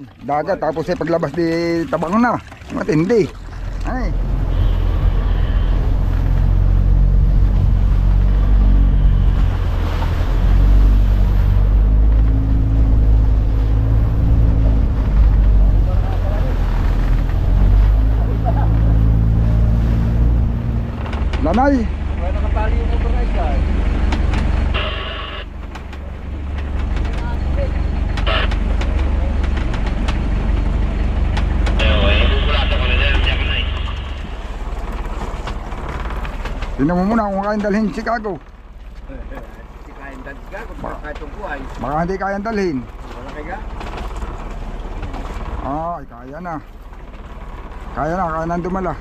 Dagat tapos ay paglabas di tabang na. Matindi. Ay. Lanay. Wala nakapali yung override guys. Tingnan mo muna kung kayang dalhin Chicago. Hindi kayang dadga kung kahit yung buhay. Baka hindi kayang dalhin. Wala kaya? Ay, kaya na. Kaya na dumala.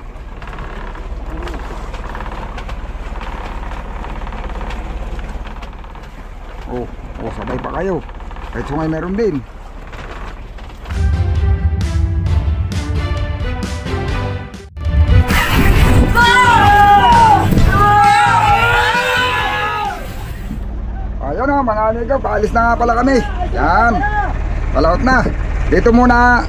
Oh, sabay pa kayo. Kahit sungay meron din. Ayun na mga amigo, paalis na nga pala kami. Yan, palaot na. Dito muna.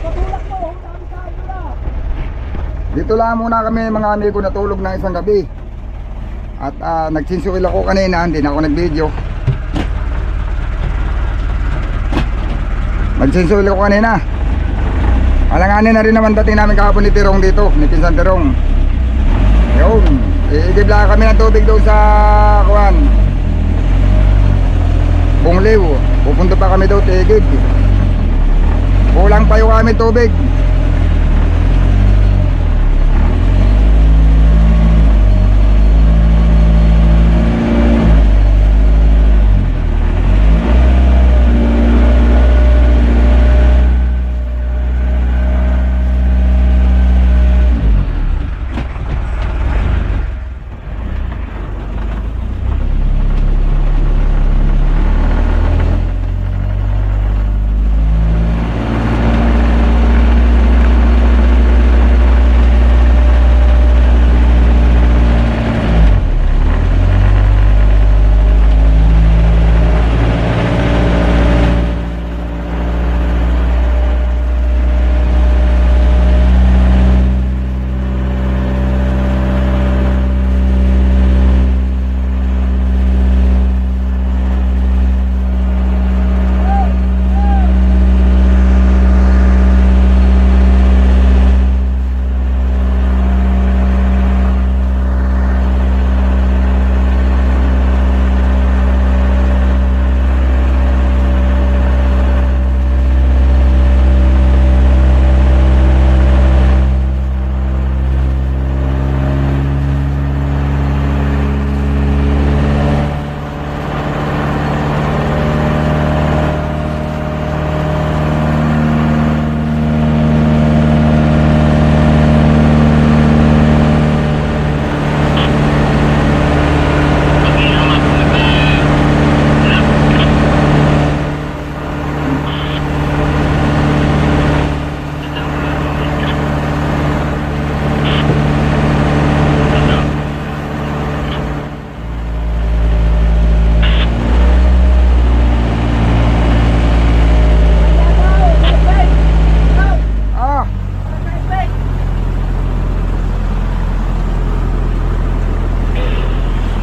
Dito lang muna kami mga amigo, natulog ng isang gabi. At nagsinsuil ako kanina, hindi na ako nag-video. Nagsinsuil ako kanina. Alanganin na rin naman dating namin kahapon ni Tirong dito, ni Pinsan Tirong. Yun, iigib lang kami ng tubig doon sa kuwan Bungliw. Pupunta pa kami daw tigib. Kulang pa yung aming tubig.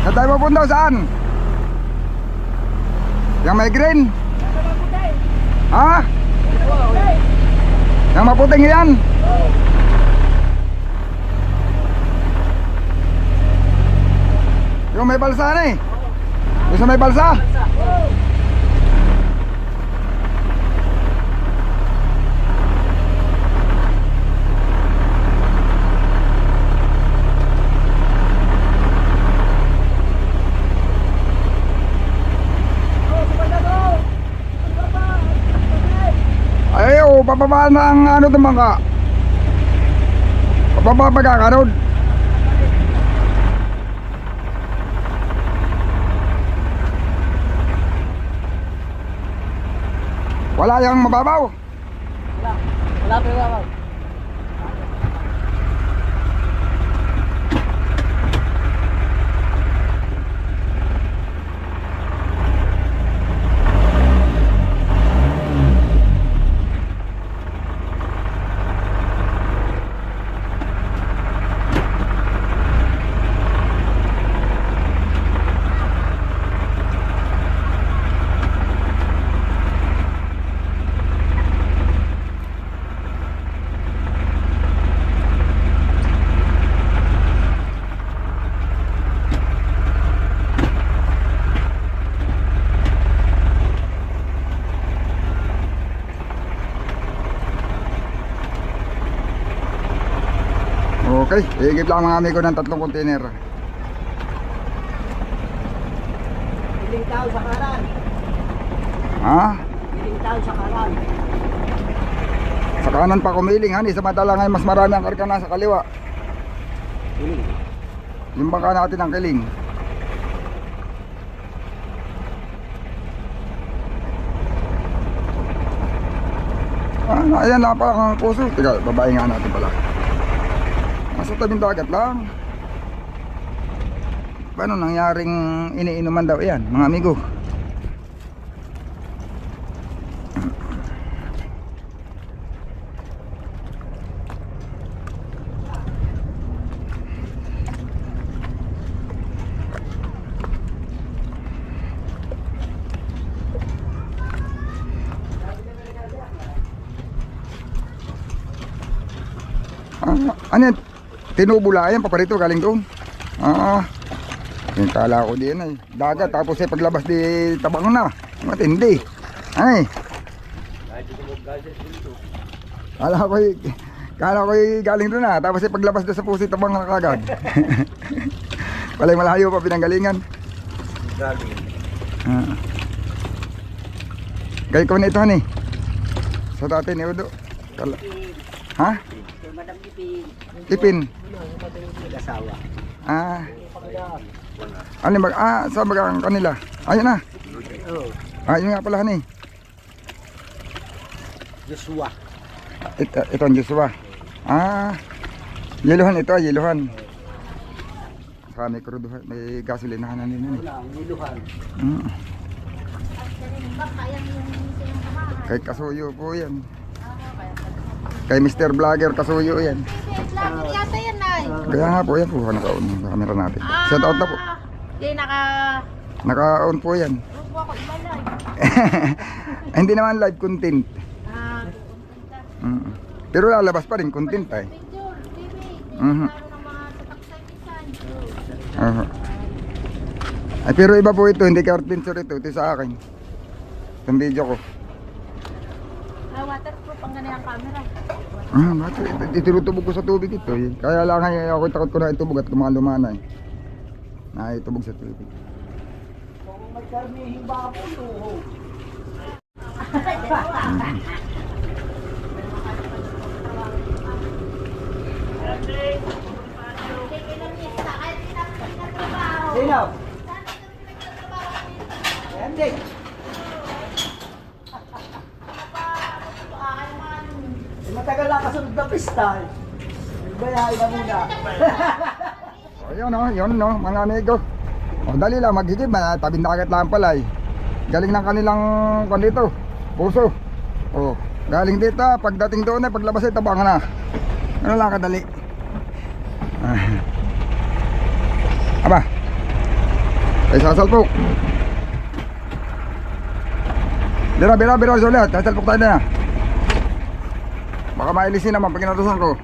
Saan tayo pupunta? Saan? Yang may green? Ha? Yang maputing yan? Yung may balsa na eh. Yung may balsa? Ayaw, papaba na ang ano naman ka. Papaba pagkakarod. Wala yung mababaw. Wala pa yung Okay, higip lang mga amigo ng 3 container. Piling tao sa karan. Ha? Piling tao sa karan. Sa kanan pa kumiling, hani. Samantala ngayon mas marami ang karga na sa kaliwa. Piling. Yung bangka natin ang kiling. Ayan lang pala ang puso. Teka, babae nga natin pala. Nasa tabing dagat lang. Paano nangyaring iniinuman daw yan, mga amigo? Ano yan? Tinubula yan, paparito galing doon. Yung kala ko din ay dagat, tapos ay paglabas di tabang na. Matindi. Ay. Kala ko galing doon na, tapos ay paglabas doon sa pusi tabang na kagad. Palay malayo pa pinanggalingan. Galing. Gay ko na ito hani. Sa dati ni Udo. Ha? Madam Ipin. Ipin. Asawa. Ano ba? Saan ba ang kanila? Ayun na. Oh. Ayun nga pala hani. Joshua. Ito ang Joshua. Yeluhan ito, yeluhan. Saka may crudo, may gasolinahan na nila. Wala, niluhan. Kay Kasuyo po yan. Kay Mr. Vlogger Kasuyo yan. Vlogger yata yan, Nay. Kaya nga po yan po, naka-on yung camera natin. Shout out na po. Hindi, Naka-on po yan. Rupo ako, iba live. Hindi naman live content. Pupunta. Pero lalabas pa rin content eh. Picture, TV. Mhm. Lalo ng mga tatak-takisan. Ay pero iba po ito, hindi kay Art Pincer ito sa akin. Itong video ko. Waterproof ang ganyan camera. Bakit? Itinutubog ko sa tubig ito eh. Kaya lang ako takot ko na itubog at kumalumana eh. Naitubog sa tubig. Kung may karnihing baboy, luho. Sino? Hindi. Matagal lang kasunod na pista eh. Bayahin na muna. Ayun yun mga amigo. Dali lang, maghigib, tabing dagat lang pala eh. Galing ng kanilang dito, puso. Galing dito, pagdating doon ay paglabas ay tabangan na. Ano lang kadali. Aba. Ay sasalpok. Bira ulit, sasalpok tayo na. Baka mailisin naman pag inatusan ko.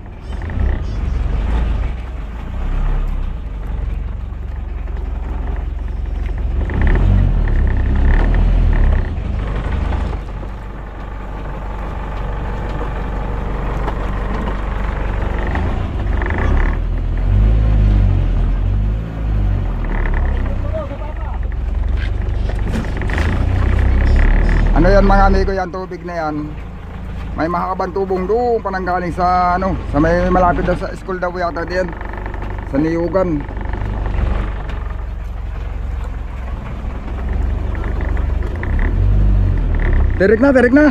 Ano yan mga amigo, yan tubig na yan. May mahakabang tubong doon pananggaling sa sa may malapit daw sa school daw yata din. Sa Niyugan. Tirik na. Tirik na.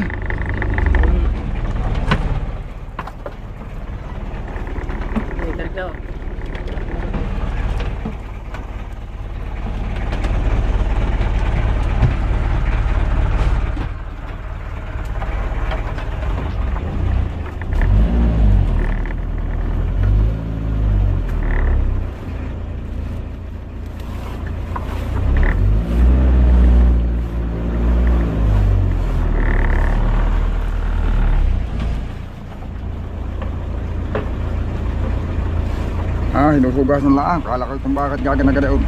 Hinuhugasan lang. Kala ko kung bakit gaganagadaon.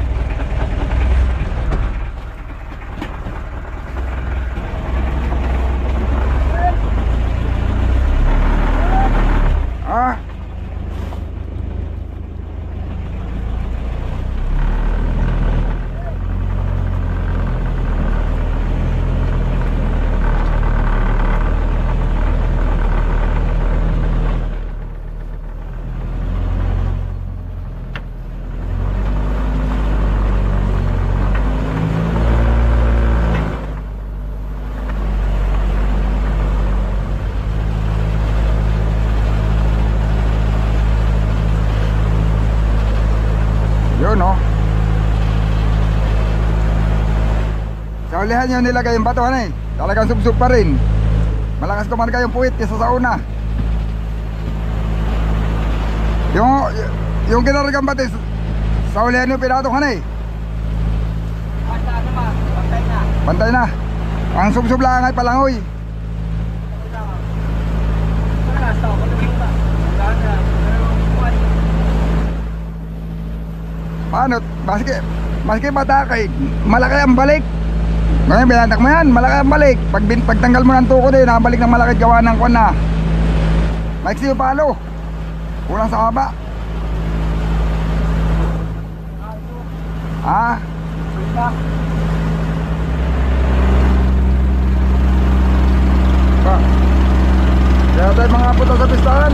Saulihan nyo nilagay yung bato, ano eh. Talagang subsub pa rin. Malakas kumarga yung puwit kesa sa una. Yung kinargang bato, saulihan nyo pinatok, ano eh. Basta naman, pantay na. Pantay na. Ang subsub lang ay palangoy. Paano? Maski patakay, malaki ang balik. Ngayon, binatak mo yan, malaki ang balik. Pagtanggal mo ng tuko din, nakabalik ng malaki gawa ng kwan na. Maiksi yung palo. Kulang sa haba. Ah? Pa. Kaya tayo mga puto sa pistahan.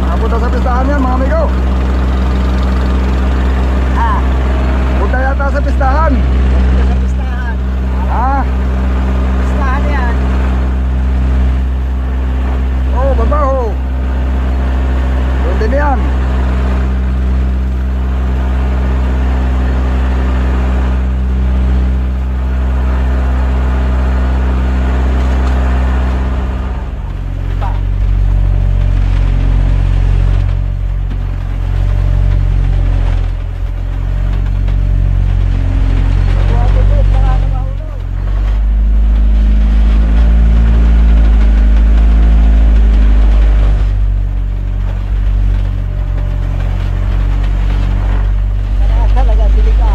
Mga puto sa pistahan yan mga amigo. Ah, Punta yata sa pistahan. sa pistahan. Ah? Pistahan yan. Oh, babaho. Pwede na yan. Talaga, silika.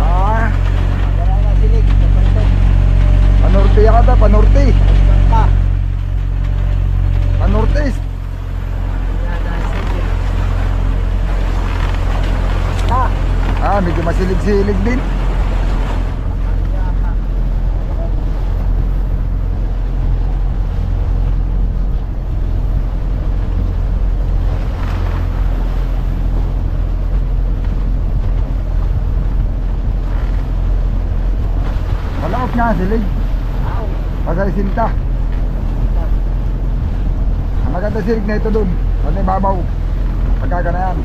Ah, Talaga, silik. panorte yata, panorte. Basta. Panortes. Ha? Ah, medyo masilig-silig din. Malakas nga silig. Pasay sinta. Ang maganda silig na ito dun. Pati babaw. Pagkaga na yan.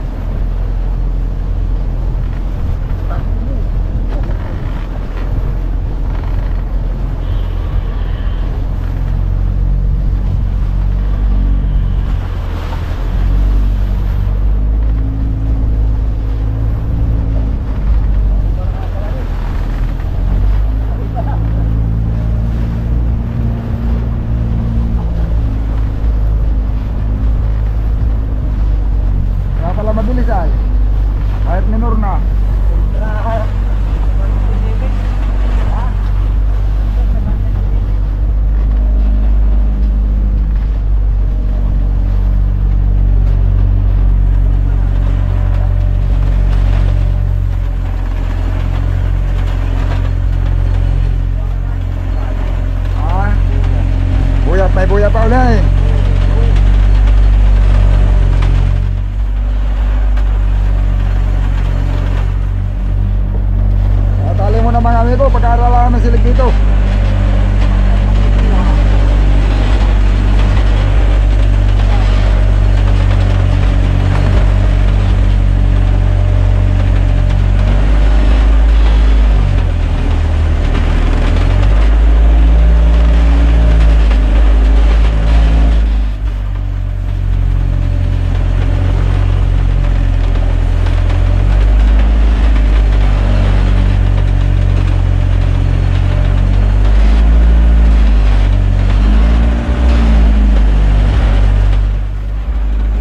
Kaya pala mabilis ay. Kahit minor na. Ah, buya pa ulit. Tali mo na mga amigo, pagkaaralan ng silig dito.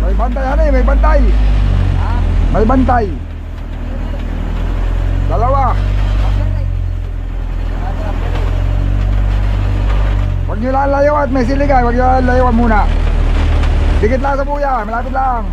May bantay, ano eh, may bantay. May bantay. Dalawa. Huwag nyo lang layaw at may siligay. Huwag nyo lang layawan muna. Dikit lang sa buya, malapit lang.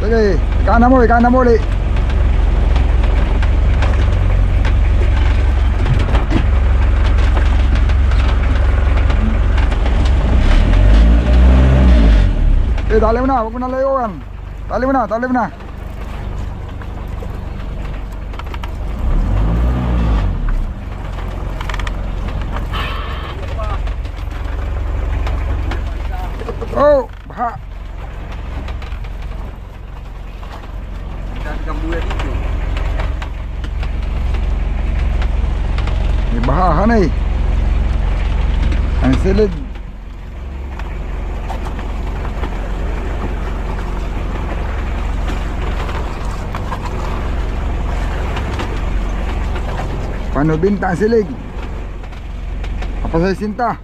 Sige, ikanan mo ulit. Dali mo na, huwag mo na layuan. Dali mo na. Oh, baha. Dati kang buya dito. May bahahan eh. Ang silid. Paano binta ang silig? Kapasay sinta.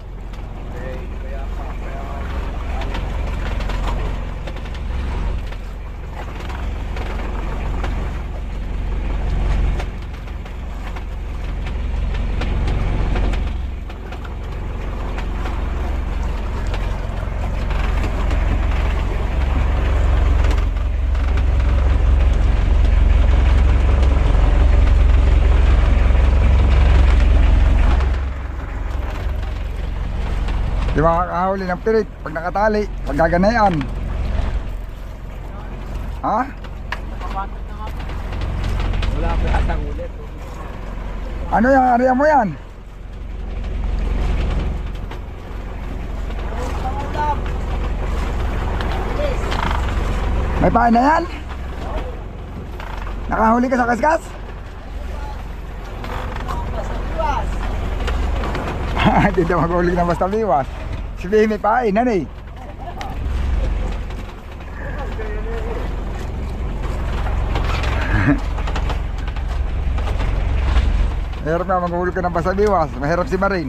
Di ba kakahuli ng pirit pag nakatali, pag gaganayan? Ha? Wala pa atang ulit. Ano yung area mo yan? Pangulam. Bilis. May pain na yan? Nakahuli ka sa kaskas? Basta iwas. Hindi daw maghuli ng basta biwas. Sabihin may pain, ano eh? Mahirap na maghuli ka ng basta biwas. Mahirap si Marin.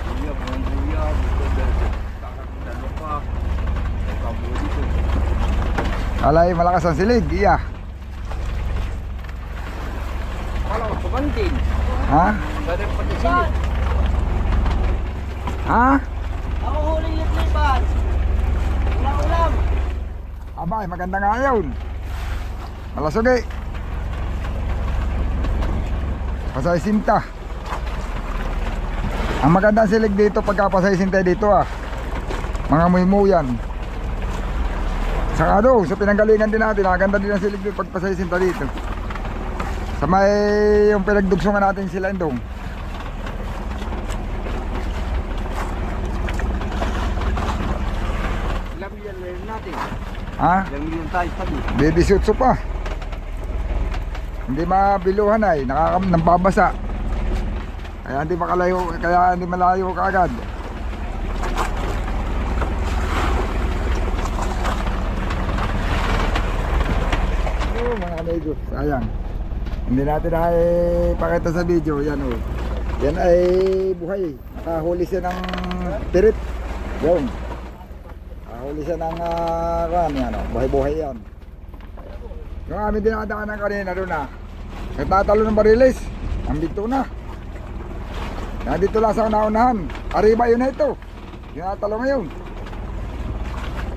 Buya, buong buya. Dalo pa. Kabuya dito. Alay, malakas ang silig, iya. Wala ko kumantin. Ha? Sada pati sila. Ha? Ako huling lipat. Walang ulam. Abay, maganda nga yun. Malasog eh. Pasay sinta. Ang magandang silig dito pagka pasay sinta dito ah. Mga muymuyan. Saka doon, sa pinanggalingan din natin, maganda din ang silig dito pag pasay sinta dito. Sa may yung pinagdugsungan natin sila doon. Ilang milyon meron natin. Ha? Ilang milyon tayo sabi. Baby sutso pa. Hindi mabiluhan ay, nambabasa. Kaya hindi makalayo, kaya hindi malayo kaagad. Oh, mga amigo, sayang. Hindi natin ay pakita sa video, yan oh. Yan ay buhay. Nakahuli siya ng pirit. Yan. Nakahuli siya ng yan oh. Buhay-buhay yan. Yung amin dinadaanan kanina doon na nagtatalo ng barilis. Ang bito na. Nandito lang sa unaunahan. Arriba yun na ito. Dinatalo ngayon.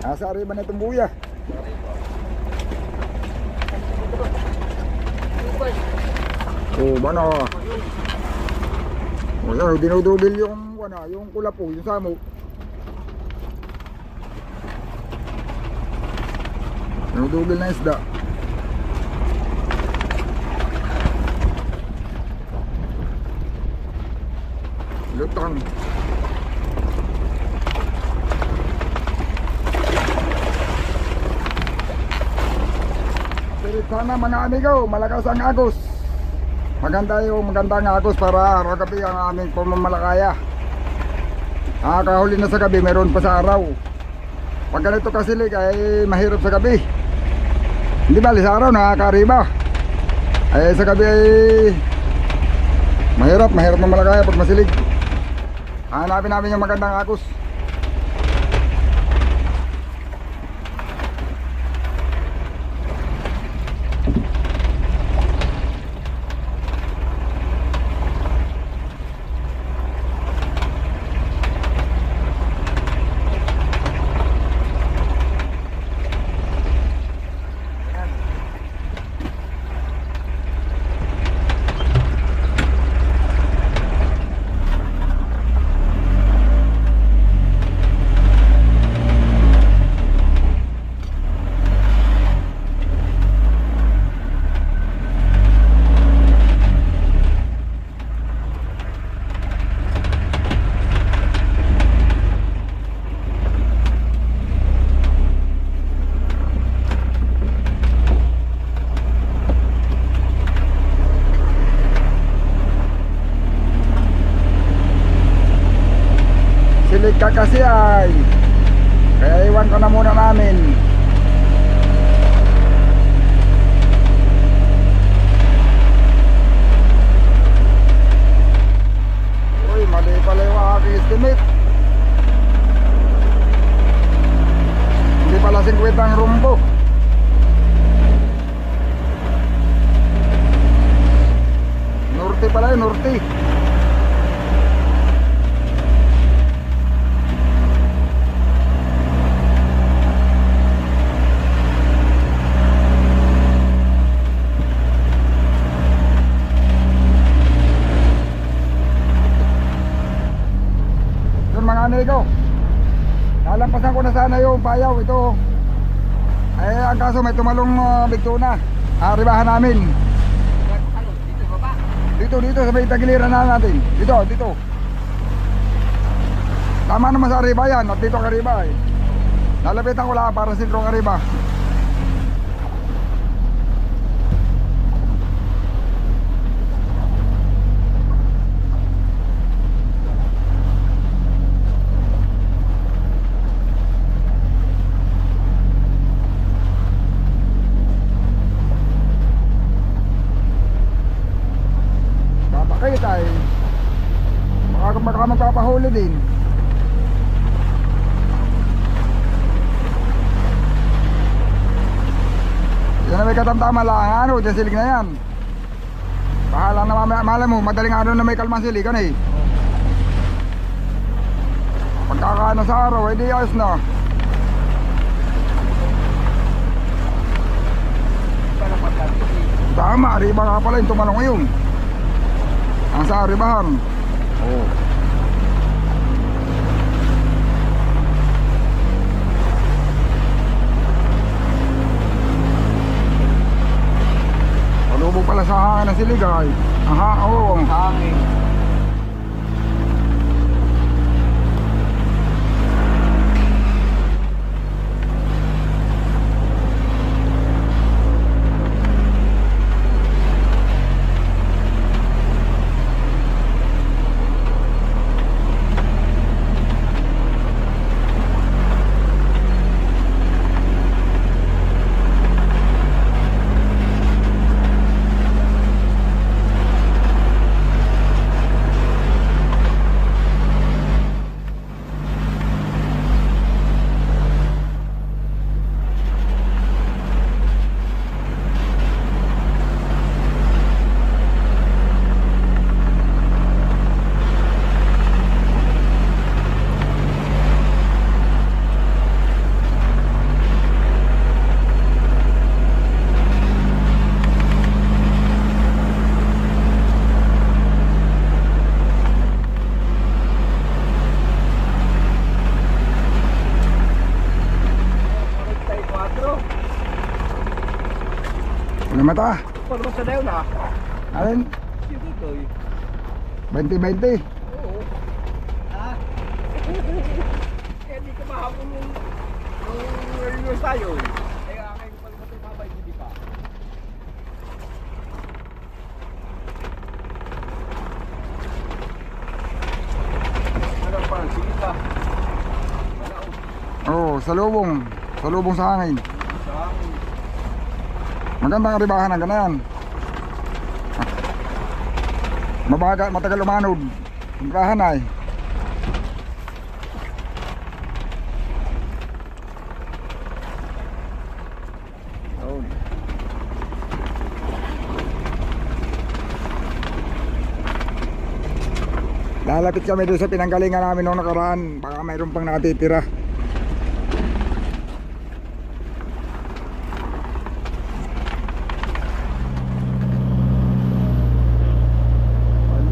Nasa arriba na itong buya. Oh, bano. Oh, yan, dinudugil yung yung kulapo, yung samo. Dinudugil na isda. Lutang. Pilit sana mga amigo, malakas ang agos. Magandang agos para araw gabi ang aming pamamalakaya. Kahuli na sa gabi, meron pa sa araw. Pag ganito kasilig ay mahirap sa gabi. Hindi bali sa araw nakakariba. Ay sa gabi ay mahirap mamalakaya pag masilig. Hanapin namin yung magandang agos. ka kasi ay. Kaya iwan ka na muna namin. Uy, mali pala yung aking estimate. Hindi pala 50 ang rumbo. Norte pala yun, norte. Yun mga amigo, nalampasan ko na sana yung bayaw ito. Eh ang kaso may tumalong bigtuna. Arribahan namin. Dito baba. Dito sa may tagiliran na natin. Dito. Tama naman sa Arriba yan. At dito Arriba eh. Lalapitan ko lang para sentro Arriba. Kapakit ay baka magpapahuli din. Yan na may katamtama lang, ano, dyan silig na yan. Bahala na malay mo, madaling araw na may kalmang siligan eh. Pagkakaano sa araw, eh di ayos na. Tama, Arriba nga pala yung tumalong ngayon. Ang sa Arribahan. Oo. Palubog pala sa hangin ng siligay. Aha, oo. Hangin. Wala mata. Paano sa dayo na? Alin? Dito eh. 20-20. Oo. Ah, Eh di ka mahabol yung tayo eh. Kaya kayo pala matibabay, hindi pa. Ano pa? Sige pa. Oo, salubong sa hangin. Sa akin. Magandang Arribahan ang ganayan. Matagal umanod. Arribahan ay. Yun. Lalapit kami doon sa pinanggalingan namin noong nakaraan. Baka mayroon pang natitira.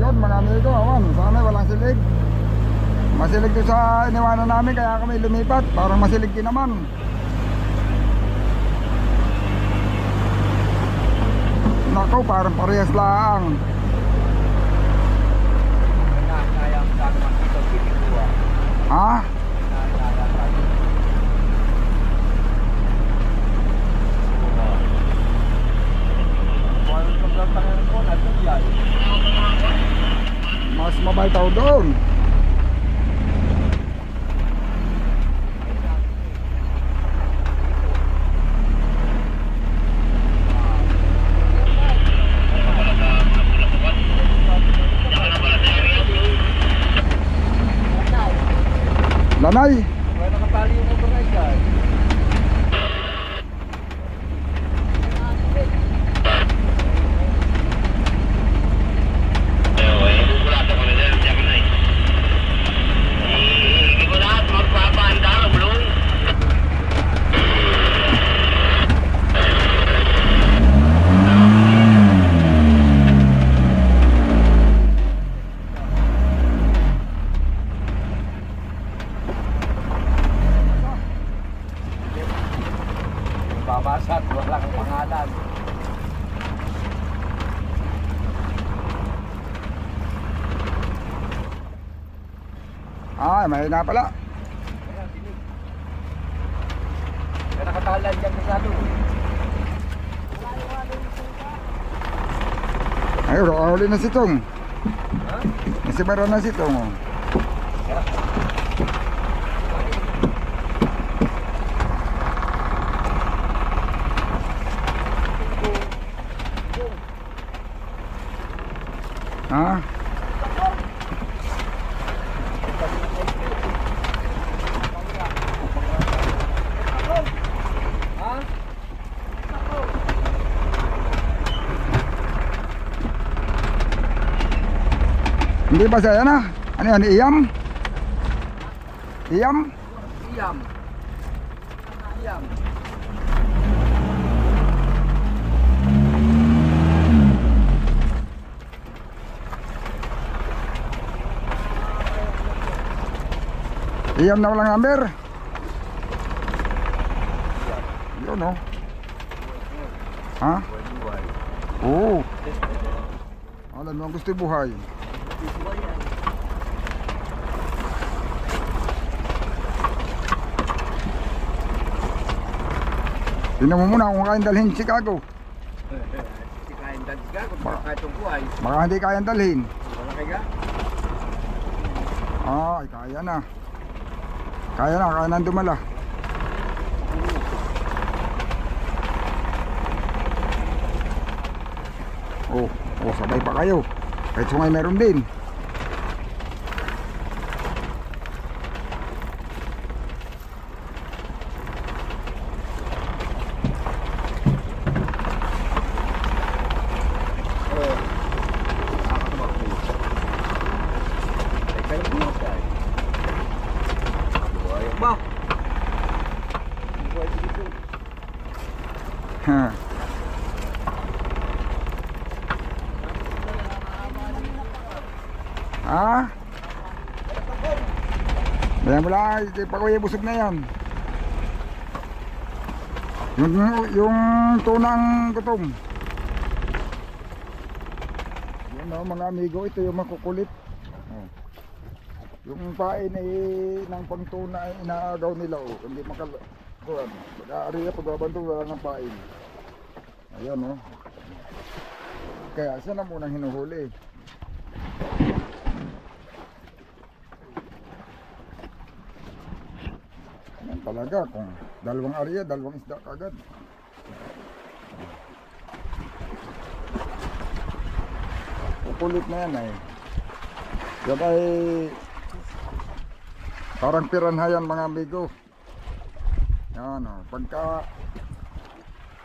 Ayun mga amigo, awan. Sana walang silig. Masilig doon sa iniwanan namin kaya kami lumipat. Parang masilig din naman. Nako, parang parehas lang. Kaya ang sa naman dito, pinikuha. Ha? Mas mabay tao doon. Katalan. Ah, may na pala. Ayan, dinig. Kaya nakatalan dyan masyado. Ay, huli na si Tong. Ha? Nasibara na si Tong. Oh. Ha? Ha? Hindi ba saya na? Ano yan? Iyam? Iyam? Iyam. Iyam. Iyam na walang number? Yun oh. Ha? Buhay-buhay. Oo. Alam mo ang gusto buhay. Tingnan mo muna kung kayang dalhin Chicago. Si kain dadga kung kahit yung buhay. Baka hindi kayang dalhin. Wala kaya? Ay, kaya na. Kaya na dumala. Oh, sabay pa kayo. Kahit sungay meron din. Oo. Nakakatumakbo. Teka yung buhay. Buhay ba? Buhay dito. Ha. Ha? Bayan mo lang, pakuya busog na yan. Yung tunang gutom. Yan o mga amigo, ito yung makukulit. Oh. Yung pain ay ng pangtuna ay inaagaw nila o. Hindi makakuhan. Pag-aari na pagbabanto wala ng pain. Ayan o. Kaya saan na munang hinuhuli? Yan talaga kung dalawang area, dalawang isda kagad. Kukulit na yan eh. Yan ay parang piranha yan mga amigo. Yan o. Pagka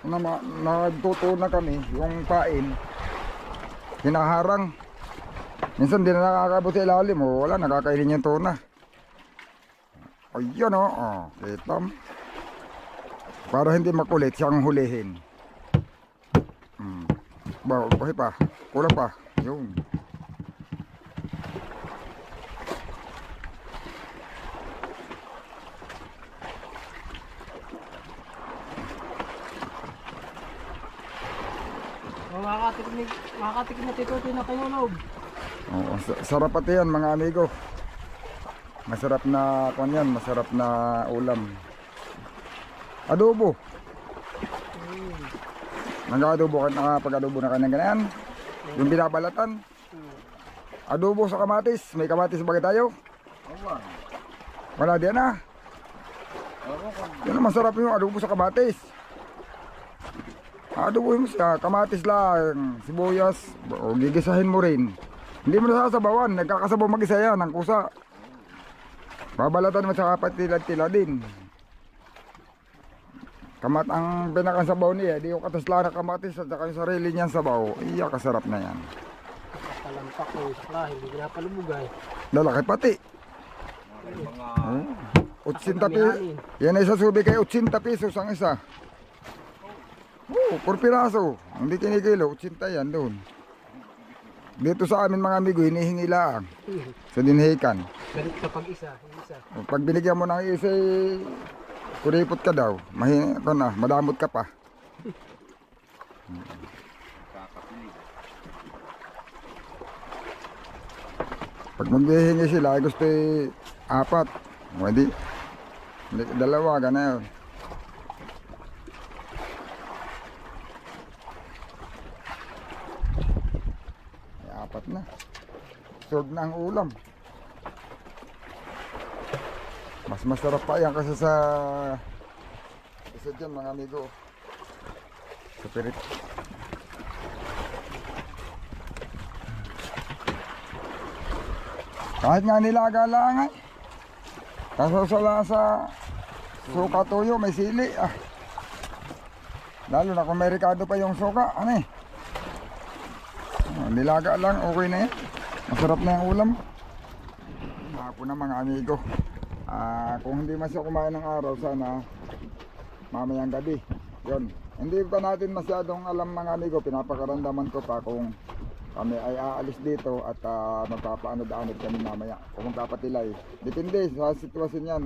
nagtutuna kami, yung pain, hinaharang. Minsan di na nakakabot sa ilalim o. Wala, nakakainin yung tuna. Ayun o. Oh, kita mo. Para hindi makulit siyang hulihin. Buhay pa. Kulang pa. Yun. Makakatikim na tito, tinatayunog. Oo, sarap pati yan mga amigo. Masarap na kanyan, masarap na ulam. Adobo. Nag-adobo ka, nakapag-adobo na ka ng ganyan. Yung binabalatan. Adobo sa kamatis. May kamatis ba tayo? Wala din na. Yan ang masarap yung adobo sa kamatis. Adobo mo siya, kamatis lang, sibuyas, o gigisahin mo rin. Hindi mo nasasabawan, nagkakasabaw mag-isa yan, ang kusa. Babalatan mo sa kapatila-tila din. Ang pinakasabaw niya, di yung katasla na kamatis at saka yung sarili niyang sabaw, iya kasarap na yan. Palampak ko, hindi pinapalubugay. Lalaki pati. Mga 80 pesos. Yan ay sa subi kay 80 pesos ang isa. Per piraso. Hindi kinikilo, 80 yan doon. Dito sa amin mga amigo, hinihingi lang. Sa dinhikan. Ganit kapag isa. Pag binigyan mo ng isa, kuripot ka daw. Madamot ka pa. Kakapili. Pag maghihingi sila, ay gusto 4. Pwede. Hindi, 2, gano'n. Ay 4 na. Serve na ang ulam. Mas masarap pa yan kasi sa isa dyan mga amigo. Sa pirit. Kahit nga nilaga lang ay. Kaso sa suka tuyo may sili ah. Lalo na kung may ricado pa yung suka, ano eh. Nilaga lang, okay na yan. Masarap na yung ulam. Hapon na mga amigo. Kung hindi masya kumain ng araw, sana mamayang gabi. Yun. Hindi pa natin masyadong alam mga amigo. Pinapakarandaman ko pa kung kami ay aalis dito at magpapaanod-anod kami mamaya. Kung papatilay. Depende sa sitwasyon yan.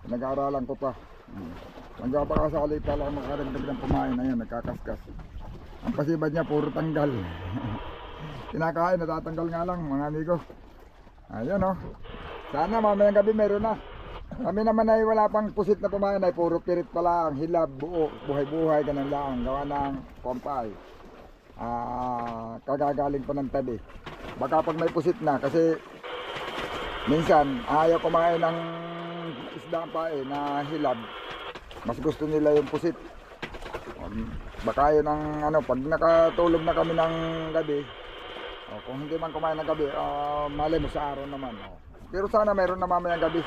Nag-aaralan ko pa. Magpapakasali pa lang makaragdag ng kumain. Ayan, nagkakaskas. Ang pasibad niya puro tanggal. Kinakain, natatanggal nga lang mga amigo. Ayun oh. Sana mamayang gabi meron na. Kami naman ay wala pang pusit na pumain ay puro pirit pa lang, hilab, buo, buhay-buhay, ganun lang. Gawa ng kompay. Kagagaling pa ng tabi. Baka pag may pusit na kasi minsan ayaw kumain ng isda pa na hilab. Mas gusto nila yung pusit. Baka yun ang ano, pag nakatulog na kami ng gabi, kung hindi man kumain ng gabi, malay mo sa araw naman. Pero sana meron na mamayang gabi.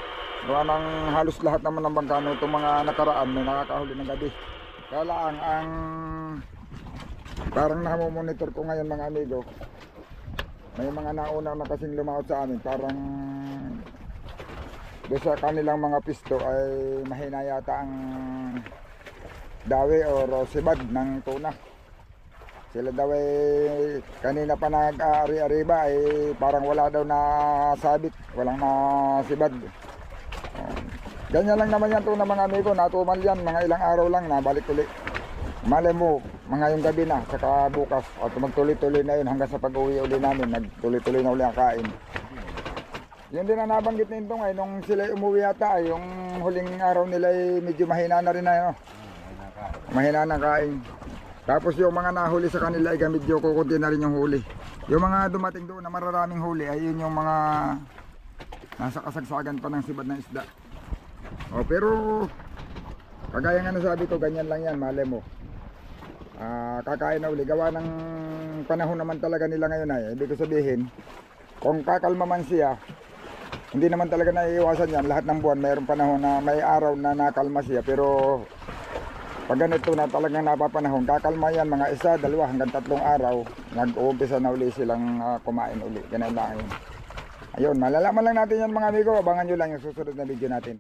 Gawa ng halos lahat naman ng bangkano itong mga nakaraan may nakakahuli ng gabi. Kaya lang ang parang nakamonitor ko ngayon mga amigo, may mga nauna na kasing lumaot sa amin. Parang doon sa kanilang mga pisto ay mahina yata ang dawi o sibad ng tuna. Sila daw ay kanina pa nag-ari-ariba ay parang wala daw na sabit, walang nasibad. Ganyan lang naman yan tuna mga amigo, natumal yan, mga ilang araw lang nabalik ulit. Malay mo, mga yung gabi na, saka bukas at magtuloy-tuloy na yun hanggang sa pag-uwi uli namin, nagtuloy-tuloy na uli ang kain. Yun din ang nabanggit nito ay nung sila umuwi yata ay yung huling araw nila ay medyo mahina na rin na mahina na kain. Tapos yung mga nahuli sa kanila ay medyo kukunti na rin yung huli. Yung mga dumating doon na mararaming huli ay yun yung mga nasa kasagsagan pa ng sibad ng isda. Pero kagaya nga nasabi ko, ganyan lang yan, malay mo. Kakain na uli. Gawa ng panahon naman talaga nila ngayon ay. Ibig ko sabihin, kung kakalma man siya, hindi naman talaga naiiwasan yan. Lahat ng buwan mayroong panahon na may araw na nakalma siya. Pero pag ganito na talagang napapanahon, kakalma yan mga 1, 2 hanggang 3 araw, nag-uumpisa na uli silang kumain uli. Ganun lang yun. Ayun, malalaman lang natin yan mga amigo. Abangan nyo lang yung susunod na video natin.